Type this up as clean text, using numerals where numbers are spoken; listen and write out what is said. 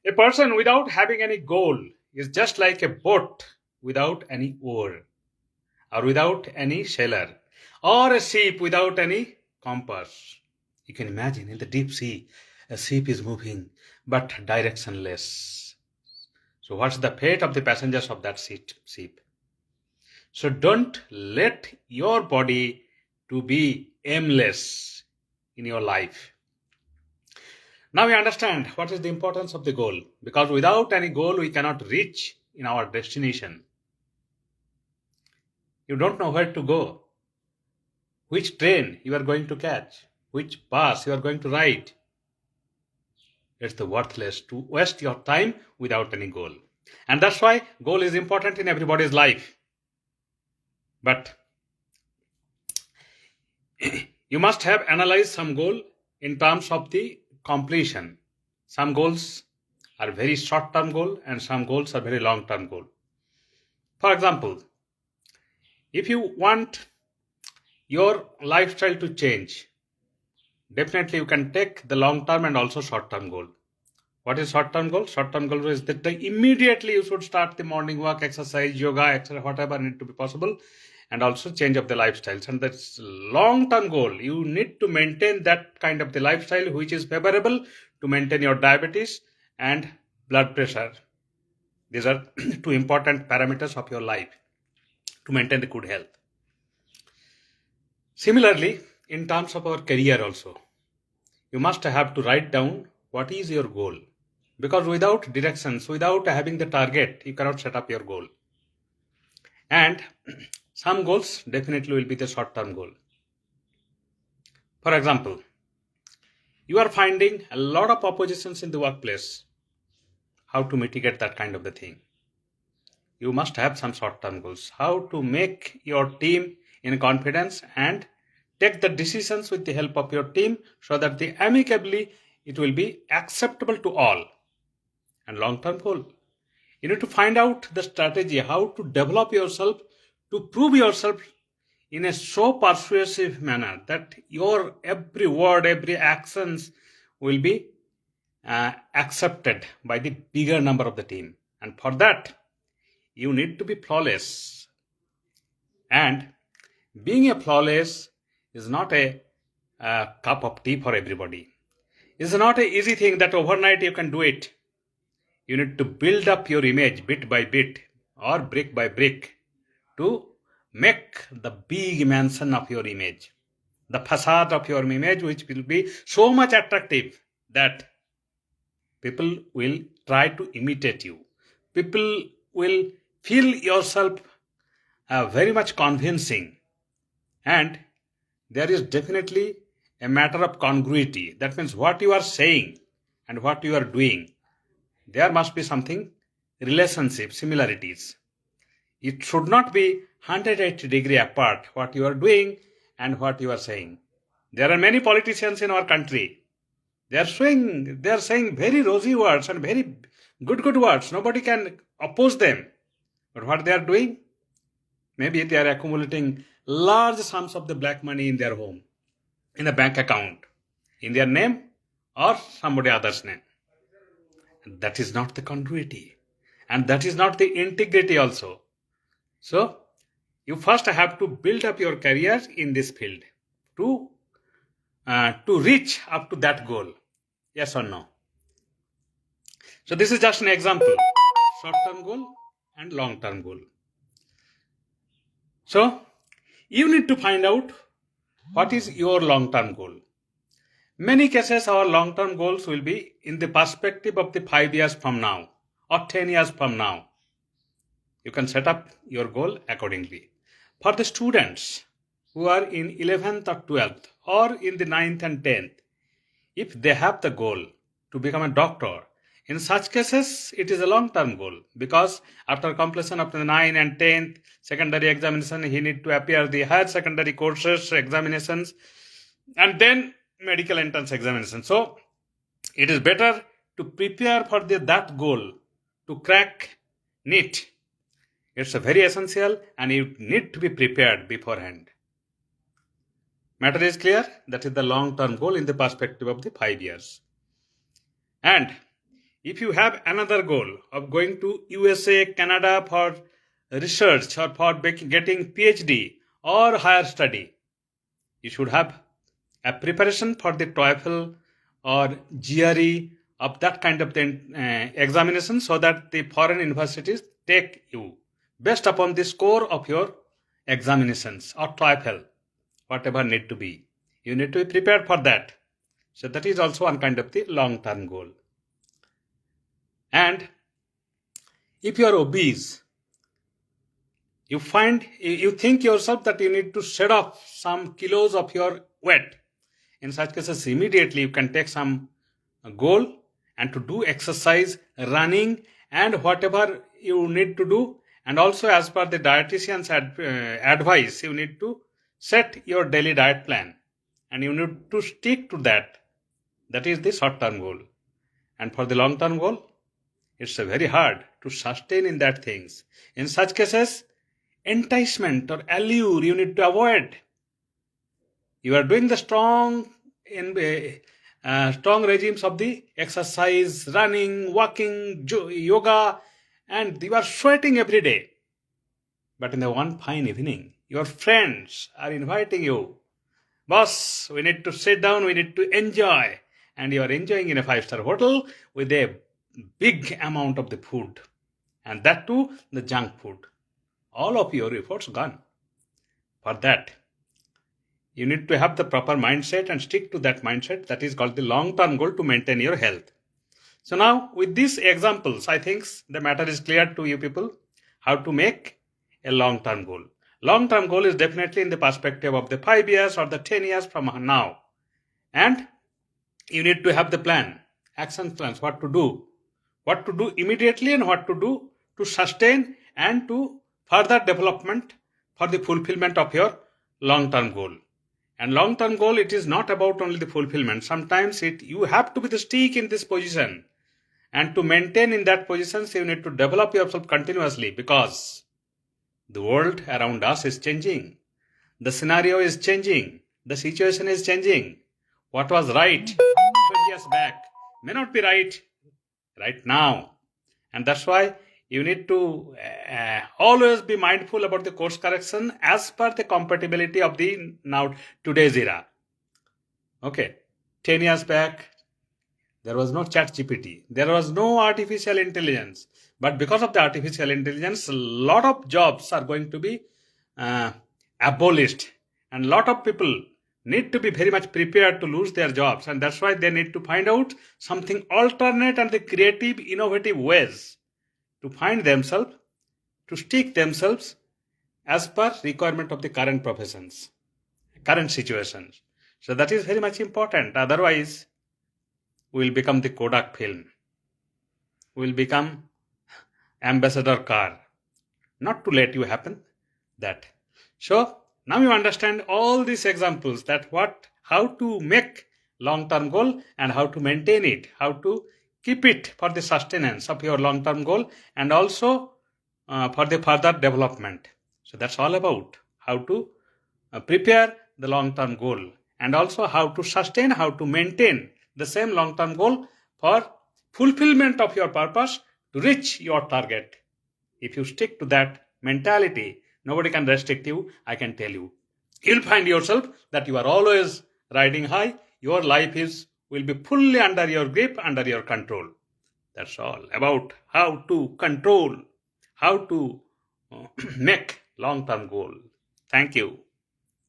A person without having any goal is just like a boat without any oar, or without any sailor, or a ship without any compass. You can imagine in the deep sea, a ship is moving but directionless. So, what's the fate of the passengers of that ship? So, don't let your body to be aimless in your life. Now we understand what is the importance of the goal, because without any goal we cannot reach in our destination. You don't know where to go, which train you are going to catch, which bus you are going to ride. It's the worthless to waste your time without any goal. And that's why goal is important in everybody's life. But you must have analyzed some goal in terms of the completion. Some goals are very short-term goal and some goals are very long-term goal. For example, if you want your lifestyle to change, definitely you can take the long-term and also short-term goal. What is short-term goal? Short-term goal is that immediately you should start the morning walk, exercise, yoga, etc., whatever need to be possible, and also change of the lifestyles. And that's long-term goal. You need to maintain that kind of the lifestyle which is favorable to maintain your diabetes and blood pressure. These are two important parameters of your life to maintain the good health. Similarly, in terms of our career also, you must have to write down what is your goal. Because without directions, without having the target, you cannot set up your goal. And some goals definitely will be the short-term goal. For example, you are finding a lot of oppositions in the workplace. How to mitigate that kind of the thing? You must have some short-term goals. How to make your team in confidence and take the decisions with the help of your team so that amicably it will be acceptable to all. And long-term goal, you need to find out the strategy, how to develop yourself, to prove yourself in a so persuasive manner that your every word, every actions will be accepted by the bigger number of the team. And for that, you need to be flawless. And being a flawless is not a cup of tea for everybody. It's not an easy thing that overnight you can do it. You need to build up your image bit by bit or brick by brick to make the big mansion of your image, the facade of your image, which will be so much attractive that people will try to imitate you. People will feel yourself very much convincing. And there is definitely a matter of congruity. That means what you are saying and what you are doing, there must be something relationship, similarities. It should not be 180-degree apart, what you are doing and what you are saying. There are many politicians in our country. They are saying very rosy words and very good words. Nobody can oppose them. But what they are doing? Maybe they are accumulating large sums of the black money in their home, in a bank account, in their name or somebody else's name. That is not the congruity. And that is not the integrity also. So, you first have to build up your career in this field to reach up to that goal. Yes or no? So, this is just an example. Short-term goal and long-term goal. So, you need to find out what is your long-term goal. Many cases, our long-term goals will be in the perspective of the 5 years from now or 10 years from now. You can set up your goal accordingly. For the students who are in 11th or 12th or in the 9th and 10th, if they have the goal to become a doctor, in such cases, it is a long-term goal, because after completion of the 9th and 10th secondary examination, he need to appear the higher secondary courses examinations and then medical entrance examination. So, it is better to prepare for that goal to crack NEET. It's a very essential and you need to be prepared beforehand. Matter is clear? That is the long-term goal in the perspective of the 5 years. And If you have another goal of going to USA, Canada for research or for getting PhD or higher study, you should have a preparation for the TOEFL or GRE of that kind of examination, so that the foreign universities take you based upon the score of your examinations or TOEFL, whatever need to be. You need to be prepared for that. So that is also one kind of the long-term goal. And if you are obese, you think yourself that you need to shed off some kilos of your weight. In such cases, immediately you can take some goal and to do exercise, running, and whatever you need to do. And also, as per the dietitian's advice, you need to set your daily diet plan and you need to stick to that. That is the short-term goal. And for the long-term goal, it's very hard to sustain in that things. In such cases, enticement or allure you need to avoid. You are doing the strong regimes of the exercise, running, walking, yoga, and you are sweating every day. But in the one fine evening, your friends are inviting you. Boss, we need to sit down, we need to enjoy. And you are enjoying in a 5-star hotel with a big amount of the food. And that too, the junk food. All of your efforts gone. For that, you need to have the proper mindset and stick to that mindset. That is called the long-term goal to maintain your health. So now, with these examples, I think the matter is clear to you people how to make a long-term goal. Long-term goal is definitely in the perspective of the 5 years or the 10 years from now. And you need to have the plan, action plans, what to do immediately and what to do to sustain and to further development for the fulfillment of your long-term goal. And long-term goal, it is not about only the fulfillment. Sometimes you have to be the stick in this position. And to maintain in that position, you need to develop yourself continuously, because the world around us is changing. The scenario is changing. The situation is changing. What was right 20 years back may not be right now. And that's why you need to always be mindful about the course correction as per the compatibility of the today's era. Okay, 10 years back, there was no ChatGPT. There was no artificial intelligence. But because of the artificial intelligence, a lot of jobs are going to be abolished. And a lot of people need to be very much prepared to lose their jobs. And that's why they need to find out something alternate and the creative, innovative ways to find themselves, to stick themselves as per requirement of the current professions, current situations. So that is very much important. Otherwise, we will become the Kodak film. We will become ambassador car. Not to let you happen that. So now you understand all these examples, that how to make long-term goal and how to maintain it, how to keep it for the sustenance of your long-term goal and also for the further development. So that's all about how to prepare the long-term goal and also how to sustain, how to maintain the same long-term goal for fulfillment of your purpose to reach your target. If you stick to that mentality, nobody can restrict you, I can tell you. You'll find yourself that you are always riding high. Your life will be fully under your grip, under your control. That's all about how to control, how to make long-term goal. Thank you.